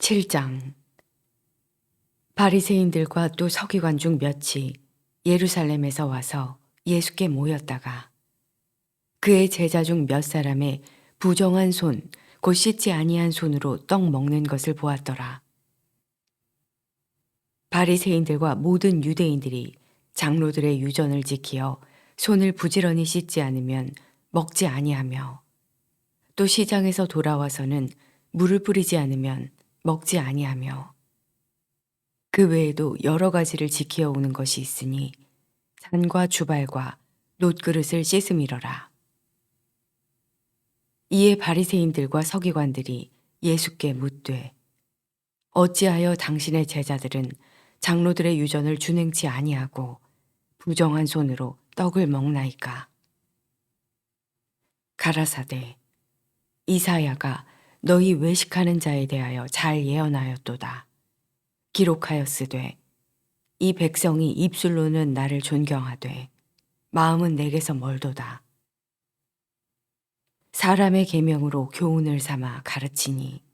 7장. 바리새인들과 또 서기관 중 몇이 예루살렘에서 와서 예수께 모였다가 그의 제자 중 몇 사람의 부정한 손, 곧 씻지 아니한 손으로 떡 먹는 것을 보았더라. 바리새인들과 모든 유대인들이 장로들의 유전을 지키어 손을 부지런히 씻지 않으면 먹지 아니하며, 또 시장에서 돌아와서는 물을 뿌리지 않으면 먹지 아니하며, 그 외에도 여러 가지를 지키어 오는 것이 있으니 잔과 주발과 놋그릇을 씻음이러라. 이에 바리새인들과 서기관들이 예수께 묻되, 어찌하여 당신의 제자들은 장로들의 유전을 준행치 아니하고 부정한 손으로 떡을 먹나이까? 가라사대, 이사야가 너희 외식하는 자에 대하여 잘 예언하였도다. 기록하였으되 이 백성이 입술로는 나를 존경하되 마음은 내게서 멀도다. 사람의 계명으로 교훈을 삼아 가르치니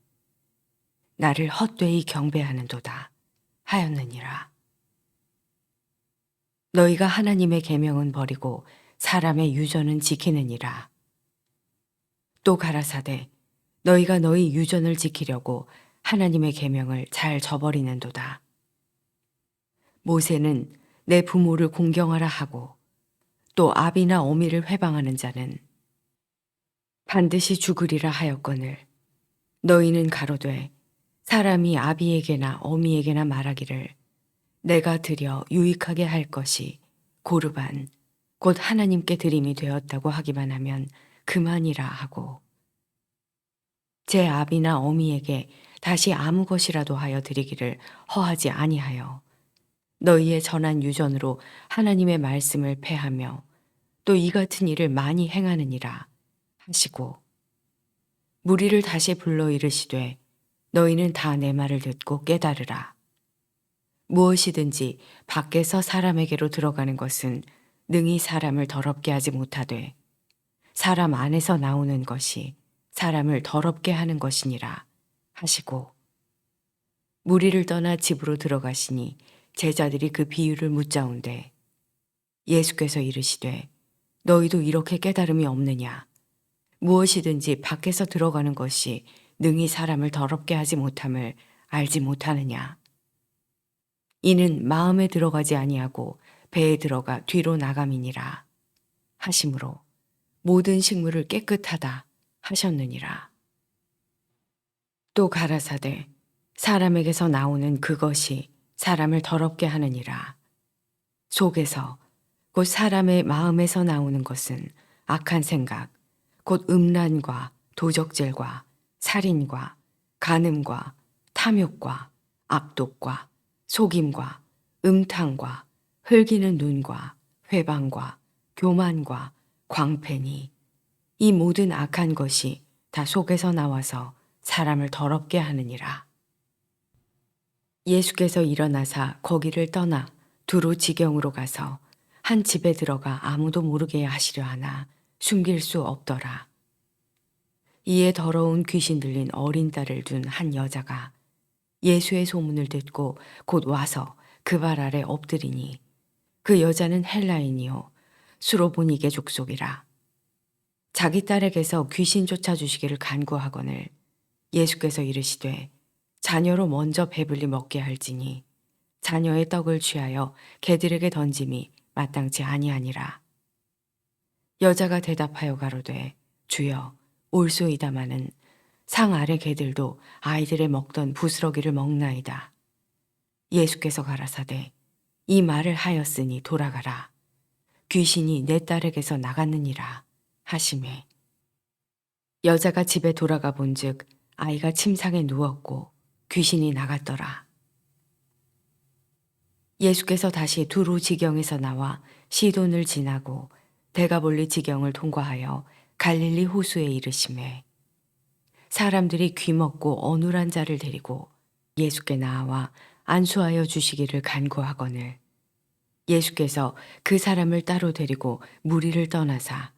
나를 헛되이 경배하는도다 하였느니라. 너희가 하나님의 계명은 버리고 사람의 유전은 지키느니라. 또 가라사대 너희가 너희 유전을 지키려고 하나님의 계명을 잘 저버리는도다. 모세는 내 부모를 공경하라 하고 또 아비나 어미를 회방하는 자는 반드시 죽으리라 하였거늘, 너희는 가로되 사람이 아비에게나 어미에게나 말하기를 내가 드려 유익하게 할 것이 고르반 곧 하나님께 드림이 되었다고 하기만 하면 그만이라 하고, 제 아비나 어미에게 다시 아무 것이라도 하여 드리기를 허하지 아니하여 너희의 전한 유전으로 하나님의 말씀을 폐하며 또 이 같은 일을 많이 행하느니라 하시고, 무리를 다시 불러 이르시되 너희는 다 내 말을 듣고 깨달으라. 무엇이든지 밖에서 사람에게로 들어가는 것은 능히 사람을 더럽게 하지 못하되 사람 안에서 나오는 것이 사람을 더럽게 하는 것이니라 하시고, 무리를 떠나 집으로 들어가시니 제자들이 그 비유를 묻자온대, 예수께서 이르시되 너희도 이렇게 깨달음이 없느냐? 무엇이든지 밖에서 들어가는 것이 능히 사람을 더럽게 하지 못함을 알지 못하느냐? 이는 마음에 들어가지 아니하고 배에 들어가 뒤로 나감이니라 하시므로 모든 식물을 깨끗하다 하셨느니라. 또 가라사대 사람에게서 나오는 그것이 사람을 더럽게 하느니라. 속에서 곧 사람의 마음에서 나오는 것은 악한 생각, 곧 음란과 도적질과 살인과 간음과 탐욕과 악독과 속임과 음탕과 흘기는 눈과 회방과 교만과 광패니, 이 모든 악한 것이 다 속에서 나와서 사람을 더럽게 하느니라. 예수께서 일어나사 거기를 떠나 두로 지경으로 가서 한 집에 들어가 아무도 모르게 하시려 하나 숨길 수 없더라. 이에 더러운 귀신 들린 어린 딸을 둔 한 여자가 예수의 소문을 듣고 곧 와서 그 발 아래 엎드리니, 그 여자는 헬라인이요 수로보니게 족속이라. 자기 딸에게서 귀신 쫓아주시기를 간구하거늘 예수께서 이르시되 자녀로 먼저 배불리 먹게 할지니 자녀의 떡을 취하여 개들에게 던짐이 마땅치 아니하니라. 여자가 대답하여 가로되 주여 올소이다마는 상 아래 개들도 아이들의 먹던 부스러기를 먹나이다. 예수께서 가라사대 이 말을 하였으니 돌아가라. 귀신이 내 딸에게서 나갔느니라 하시매, 여자가 집에 돌아가 본즉 아이가 침상에 누웠고 귀신이 나갔더라. 예수께서 다시 두로 지경에서 나와 시돈을 지나고 데가볼리 지경을 통과하여 갈릴리 호수에 이르시매, 사람들이 귀먹고 어눌한 자를 데리고 예수께 나와 안수하여 주시기를 간구하거늘 예수께서 그 사람을 따로 데리고 무리를 떠나사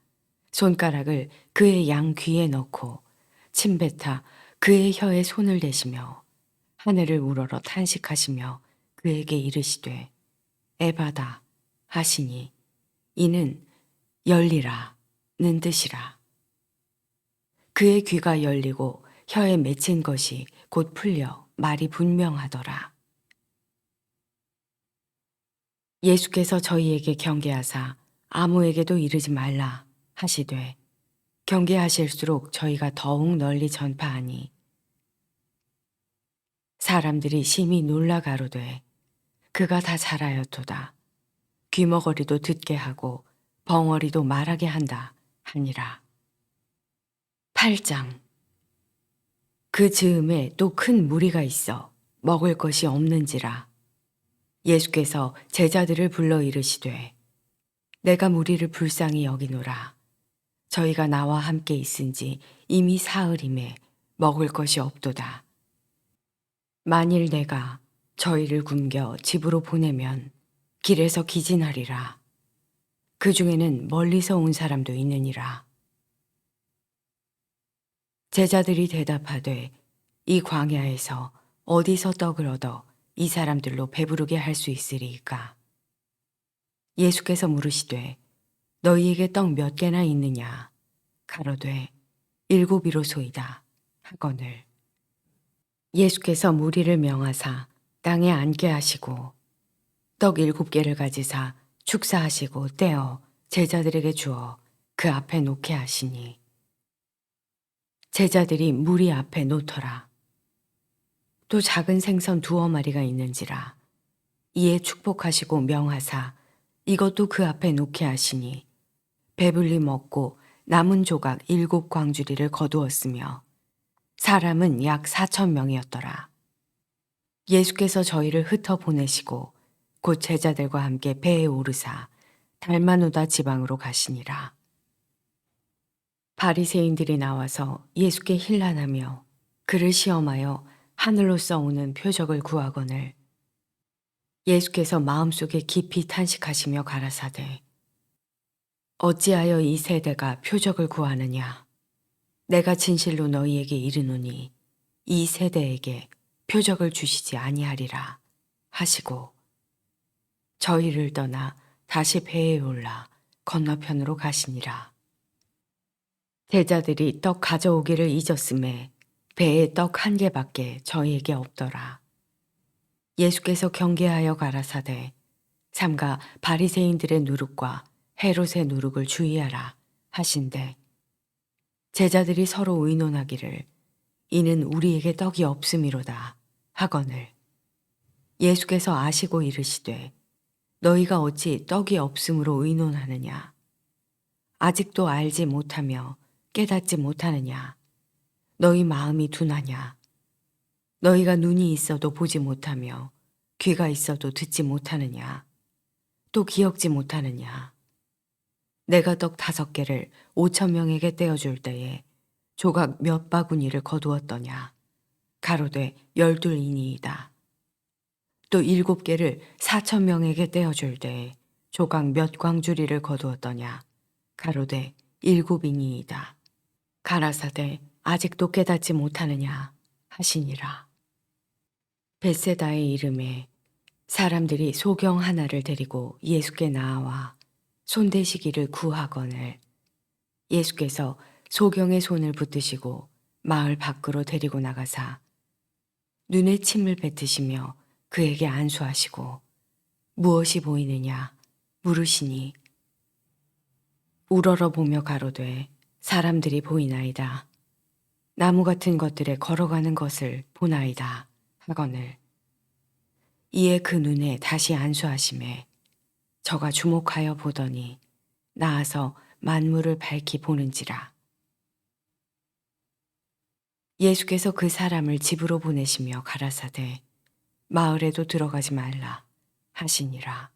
손가락을 그의 양 귀에 넣고 침뱉어 그의 혀에 손을 대시며 하늘을 우러러 탄식하시며 그에게 이르시되 에바다 하시니 이는 열리라는 뜻이라. 그의 귀가 열리고 혀에 맺힌 것이 곧 풀려 말이 분명하더라. 예수께서 저희에게 경계하사 아무에게도 이르지 말라 하시되 경계하실수록 저희가 더욱 널리 전파하니 사람들이 심히 놀라 가로되 그가 다 잘하였도다. 귀머거리도 듣게 하고 벙어리도 말하게 한다 하니라. 8장. 그 즈음에 또 큰 무리가 있어 먹을 것이 없는지라. 예수께서 제자들을 불러 이르시되 내가 무리를 불쌍히 여기노라. 저희가 나와 함께 있은지 이미 사흘임에 먹을 것이 없도다. 만일 내가 저희를 굶겨 집으로 보내면 길에서 기진하리라. 그 중에는 멀리서 온 사람도 있느니라. 제자들이 대답하되 이 광야에서 어디서 떡을 얻어 이 사람들로 배부르게 할 수 있으리이까? 예수께서 물으시되 너희에게 떡 몇 개나 있느냐? 가로되 7이로소이다 하거늘. 예수께서 무리를 명하사 땅에 앉게 하시고 떡 7개를 가지사 축사하시고 떼어 제자들에게 주어 그 앞에 놓게 하시니 제자들이 무리 앞에 놓더라. 또 작은 생선 2마리가 있는지라. 이에 축복하시고 명하사 이것도 그 앞에 놓게 하시니 배불리 먹고 남은 조각 7광주리를 거두었으며 사람은 약 4,000명이었더라. 예수께서 저희를 흩어 보내시고 곧 제자들과 함께 배에 오르사 달마누다 지방으로 가시니라. 바리새인들이 나와서 예수께 힐난하며 그를 시험하여 하늘로서 오는 표적을 구하거늘. 예수께서 마음속에 깊이 탄식하시며 가라사대 어찌하여 이 세대가 표적을 구하느냐? 내가 진실로 너희에게 이르노니 이 세대에게 표적을 주시지 아니하리라 하시고 저희를 떠나 다시 배에 올라 건너편으로 가시니라. 제자들이 떡 가져오기를 잊었음에 배에 떡 1개밖에 저희에게 없더라. 예수께서 경계하여 가라사대 삼가 바리새인들의 누룩과 헤롯의 누룩을 주의하라 하신대 제자들이 서로 의논하기를 이는 우리에게 떡이 없음이로다 하거늘. 예수께서 아시고 이르시되 너희가 어찌 떡이 없음으로 의논하느냐? 아직도 알지 못하며 깨닫지 못하느냐? 너희 마음이 둔하냐? 너희가 눈이 있어도 보지 못하며 귀가 있어도 듣지 못하느냐? 또 기억지 못하느냐? 내가 떡 5개를 5,000명에게 떼어줄 때에 조각 몇 바구니를 거두었더냐? 가로되 12이니이다. 또 7개를 4,000명에게 떼어줄 때에 조각 몇 광주리를 거두었더냐? 가로되 7이니이다. 가라사대 아직도 깨닫지 못하느냐 하시니라. 벳세다의 이름에 사람들이 소경 하나를 데리고 예수께 나아와 손대시기를 구하거늘. 예수께서 소경의 손을 붙드시고 마을 밖으로 데리고 나가사 눈에 침을 뱉으시며 그에게 안수하시고 무엇이 보이느냐 물으시니 우러러 보며 가로되 사람들이 보이나이다. 나무 같은 것들에 걸어가는 것을 보나이다 하거늘. 이에 그 눈에 다시 안수하심에 저가 주목하여 보더니 나아서 만물을 밝히 보는지라. 예수께서 그 사람을 집으로 보내시며 가라사대 마을에도 들어가지 말라 하시니라.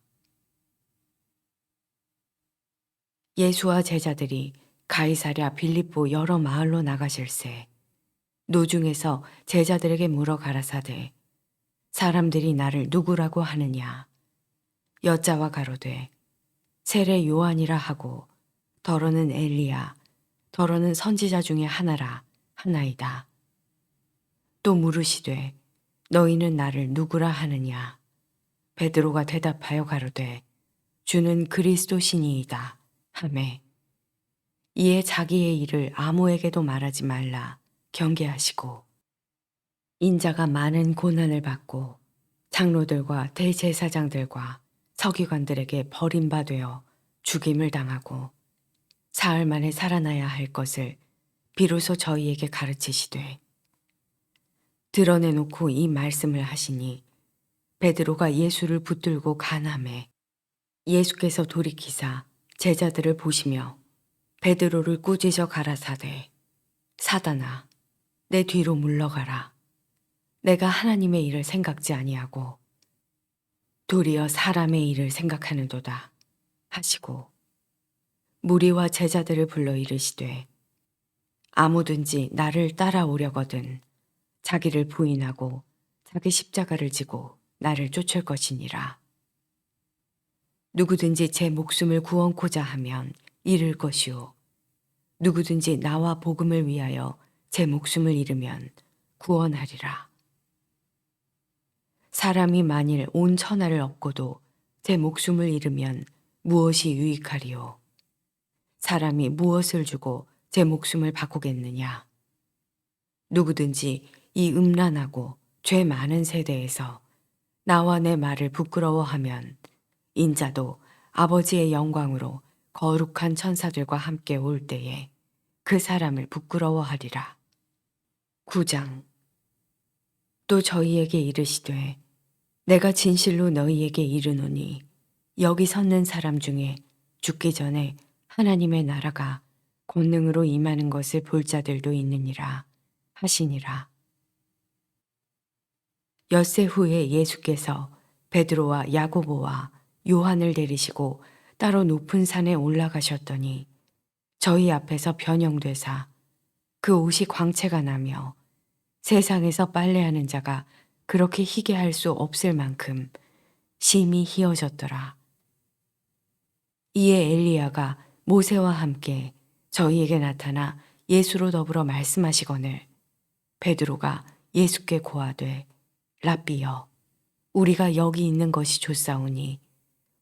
예수와 제자들이 가이사랴 빌립보 여러 마을로 나가실새 노중에서 제자들에게 물어 가라사대 사람들이 나를 누구라고 하느냐? 여자와 가로되 세례 요한이라 하고 더러는 엘리야 더러는 선지자 중에 하나라 하나이다. 또 물으시되 너희는 나를 누구라 하느냐? 베드로가 대답하여 가로되 주는 그리스도시니이다 하매 이에 자기의 일을 아무에게도 말하지 말라 경계하시고 인자가 많은 고난을 받고 장로들과 대제사장들과 서기관들에게 버림받되어 죽임을 당하고 사흘 만에 살아나야 할 것을 비로소 저희에게 가르치시되 드러내놓고 이 말씀을 하시니 베드로가 예수를 붙들고 간함에 예수께서 돌이키사 제자들을 보시며 베드로를 꾸짖어 가라사대 사단아 내 뒤로 물러가라. 내가 하나님의 일을 생각지 아니하고 도리어 사람의 일을 생각하는도다 하시고 무리와 제자들을 불러 이르시되 아무든지 나를 따라오려거든 자기를 부인하고 자기 십자가를 지고 나를 쫓을 것이니라. 누구든지 제 목숨을 구원코자 하면 잃을 것이요 누구든지 나와 복음을 위하여 제 목숨을 잃으면 구원하리라. 사람이 만일 온 천하를 얻고도 제 목숨을 잃으면 무엇이 유익하리요? 사람이 무엇을 주고 제 목숨을 바꾸겠느냐? 누구든지 이 음란하고 죄 많은 세대에서 나와 내 말을 부끄러워하면 인자도 아버지의 영광으로 거룩한 천사들과 함께 올 때에 그 사람을 부끄러워하리라. 9장. 또 저희에게 이르시되 내가 진실로 너희에게 이르노니 여기 섰는 사람 중에 죽기 전에 하나님의 나라가 권능으로 임하는 것을 볼 자들도 있느니라 하시니라. 엿새 후에 예수께서 베드로와 야고보와 요한을 데리시고 따로 높은 산에 올라가셨더니 저희 앞에서 변형되사 그 옷이 광채가 나며 세상에서 빨래하는 자가 그렇게 희게 할 수 없을 만큼 심히 희어졌더라. 이에 엘리야가 모세와 함께 저희에게 나타나 예수로 더불어 말씀하시거늘 베드로가 예수께 고하되 랍비여 우리가 여기 있는 것이 좋사오니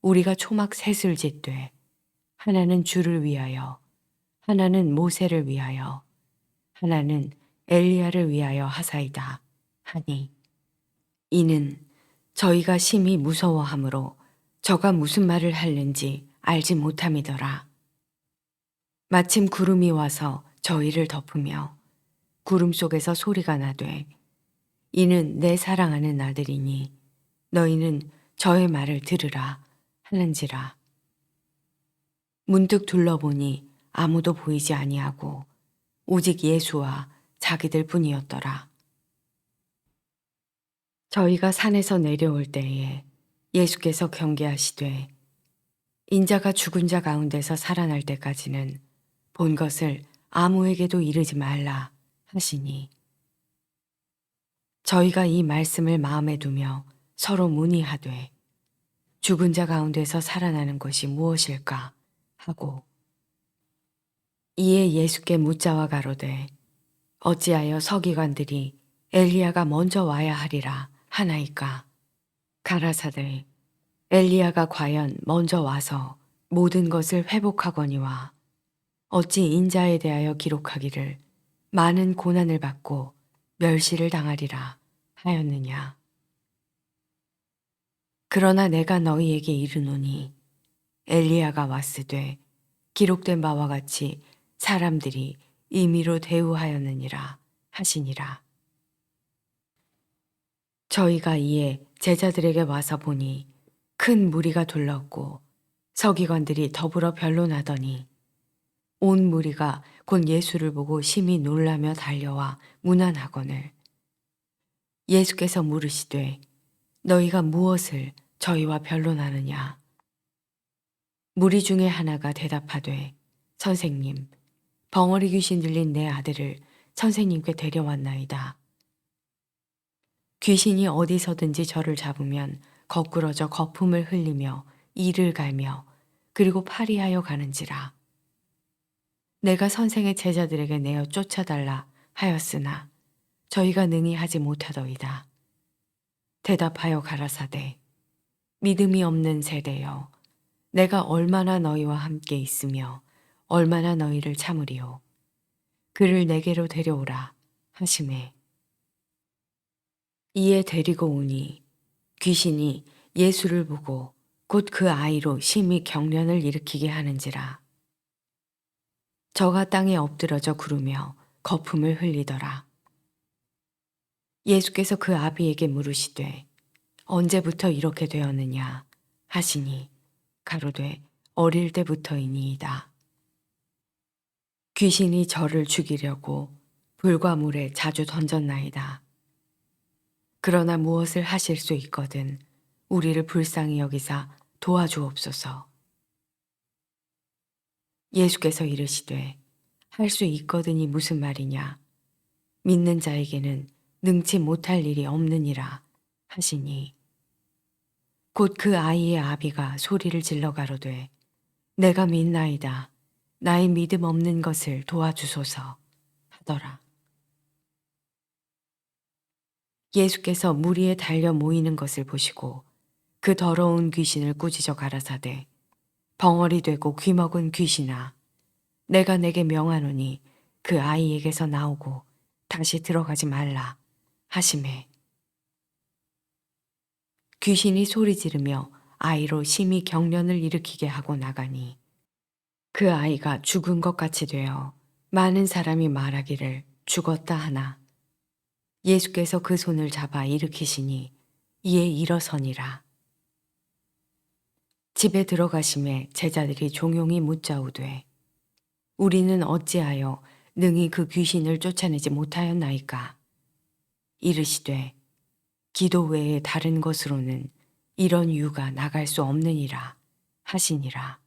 우리가 초막 셋을 짓되 하나는 주를 위하여 하나는 모세를 위하여 하나는 엘리야를 위하여 하사이다 하니 이는 저희가 심히 무서워하므로 저가 무슨 말을 하는지 알지 못함이더라. 마침 구름이 와서 저희를 덮으며 구름 속에서 소리가 나되 이는 내 사랑하는 아들이니 너희는 저의 말을 들으라 하는지라. 문득 둘러보니 아무도 보이지 아니하고 오직 예수와 자기들 뿐이었더라. 저희가 산에서 내려올 때에 예수께서 경계하시되 인자가 죽은 자 가운데서 살아날 때까지는 본 것을 아무에게도 이르지 말라 하시니 저희가 이 말씀을 마음에 두며 서로 문의하되 죽은 자 가운데서 살아나는 것이 무엇일까 하고 이에 예수께 묻자와 가로되 어찌하여 서기관들이 엘리야가 먼저 와야 하리라 하나이까 가라사대 엘리야가 과연 먼저 와서 모든 것을 회복하거니와 어찌 인자에 대하여 기록하기를 많은 고난을 받고 멸시를 당하리라 하였느냐. 그러나 내가 너희에게 이르노니 엘리야가 왔으되 기록된 바와 같이 사람들이 임의로 대우하였느니라 하시니라. 저희가 이에 제자들에게 와서 보니 큰 무리가 둘렀고 서기관들이 더불어 변론하더니 온 무리가 곧 예수를 보고 심히 놀라며 달려와 문안하거늘 예수께서 물으시되 너희가 무엇을 저희와 변론하느냐. 무리 중에 하나가 대답하되 선생님 벙어리 귀신 들린 내 아들을 선생님께 데려왔나이다. 귀신이 어디서든지 저를 잡으면 거꾸러져 거품을 흘리며 이를 갈며 그리고 파리하여 가는지라. 내가 선생의 제자들에게 내어 쫓아달라 하였으나 저희가 능히 하지 못하더이다. 대답하여 가라사대 믿음이 없는 세대여 내가 얼마나 너희와 함께 있으며 얼마나 너희를 참으리요 그를 내게로 데려오라 하시매 이에 데리고 오니 귀신이 예수를 보고 곧 그 아이로 심히 경련을 일으키게 하는지라 저가 땅에 엎드러져 구르며 거품을 흘리더라 예수께서 그 아비에게 물으시되 언제부터 이렇게 되었느냐 하시니 가로되 어릴 때부터이니이다. 귀신이 저를 죽이려고 불과 물에 자주 던졌나이다. 그러나 무엇을 하실 수 있거든 우리를 불쌍히 여기사 도와주옵소서. 예수께서 이르시되 할 수 있거든이 무슨 말이냐 믿는 자에게는 능치 못할 일이 없느니라 하시니 곧 그 아이의 아비가 소리를 질러 가로되 내가 믿나이다 나의 믿음 없는 것을 도와주소서 하더라. 예수께서 무리에 달려 모이는 것을 보시고 그 더러운 귀신을 꾸짖어 가라사대 벙어리 되고 귀먹은 귀신아 내가 내게 명하노니 그 아이에게서 나오고 다시 들어가지 말라 하시매 귀신이 소리 지르며 아이로 심히 경련을 일으키게 하고 나가니 그 아이가 죽은 것 같이 되어 많은 사람이 말하기를 죽었다 하나 예수께서 그 손을 잡아 일으키시니 이에 일어서니라. 집에 들어가심에 제자들이 종용이 묻자오되 우리는 어찌하여 능히 그 귀신을 쫓아내지 못하였나이까 이르시되 기도 외에 다른 것으로는 이런 유가 나갈 수 없느니라 하시니라.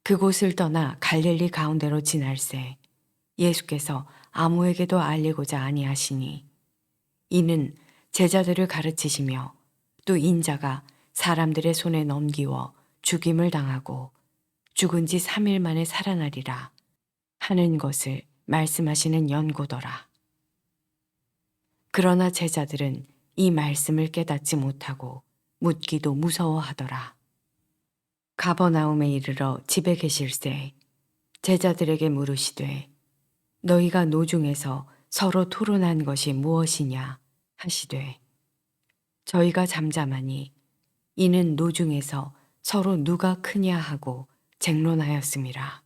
그곳을 떠나 갈릴리 가운데로 지날새 예수께서 아무에게도 알리고자 아니하시니 이는 제자들을 가르치시며 또 인자가 사람들의 손에 넘기워 죽임을 당하고 죽은 지 3일 만에 살아나리라 하는 것을 말씀하시는 연고더라. 그러나 제자들은 이 말씀을 깨닫지 못하고 묻기도 무서워하더라. 가버나움에 이르러 집에 계실새 제자들에게 물으시되 너희가 노중에서 서로 토론한 것이 무엇이냐 하시되 저희가 잠잠하니 이는 노중에서 서로 누가 크냐 하고 쟁론하였음이라.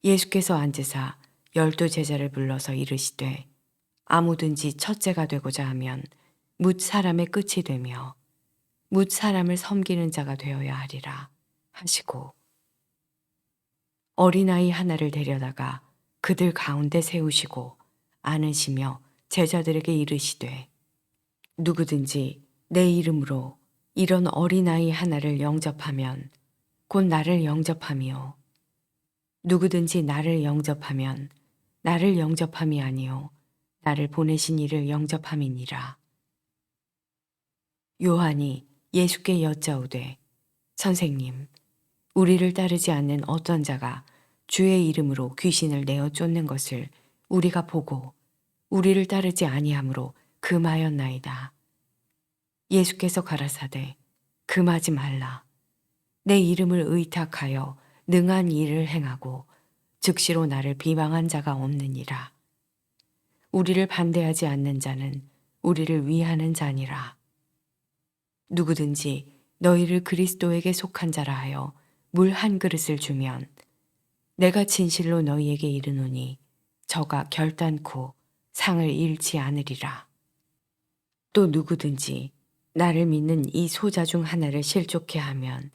예수께서 앉으사 12 제자를 불러서 이르시되 아무든지 첫째가 되고자 하면 뭇 사람의 끝이 되며 뭇 사람을 섬기는 자가 되어야 하리라 하시고 어린아이 하나를 데려다가 그들 가운데 세우시고 안으시며 제자들에게 이르시되 누구든지 내 이름으로 이런 어린아이 하나를 영접하면 곧 나를 영접함이요 누구든지 나를 영접하면 나를 영접함이 아니요 나를 보내신 이를 영접함이니라. 요한이 예수께 여짜오되 선생님 우리를 따르지 않는 어떤 자가 주의 이름으로 귀신을 내어 쫓는 것을 우리가 보고 우리를 따르지 아니하므로 금하였나이다. 예수께서 가라사대 금하지 말라. 내 이름을 의탁하여 능한 일을 행하고 즉시로 나를 비방한 자가 없느니라. 우리를 반대하지 않는 자는 우리를 위하는 자니라. 누구든지 너희를 그리스도에게 속한 자라 하여 물 한 그릇을 주면 내가 진실로 너희에게 이르노니 저가 결단코 상을 잃지 않으리라. 또 누구든지 나를 믿는 이 소자 중 하나를 실족해 하면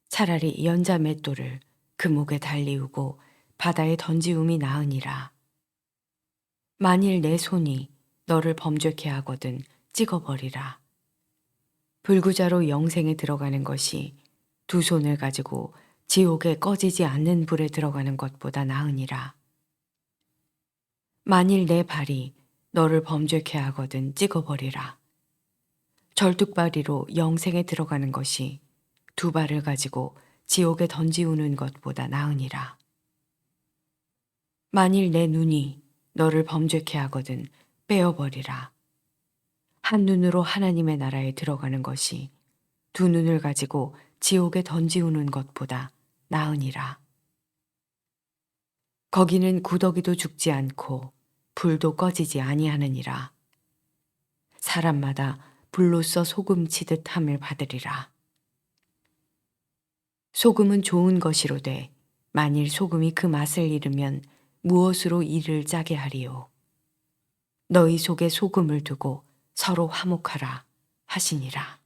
차라리 연자 맷돌을 그 목에 달리우고 바다에 던지움이 나으니라. 만일 내 손이 너를 범죄케 하거든 찍어버리라. 불구자로 영생에 들어가는 것이 두 손을 가지고 지옥에 꺼지지 않는 불에 들어가는 것보다 나으니라. 만일 내 발이 너를 범죄케 하거든 찍어버리라. 절뚝발이로 영생에 들어가는 것이 두 발을 가지고 지옥에 던지우는 것보다 나으니라. 만일 내 눈이 너를 범죄케 하거든 빼어버리라. 한 눈으로 하나님의 나라에 들어가는 것이 두 눈을 가지고 지옥에 던지우는 것보다 나으니라. 거기는 구더기도 죽지 않고 불도 꺼지지 아니하느니라. 사람마다 불로써 소금 치듯 함을 받으리라. 소금은 좋은 것이로되 만일 소금이 그 맛을 잃으면 무엇으로 이를 짜게 하리요. 너희 속에 소금을 두고 서로 화목하라 하시니라.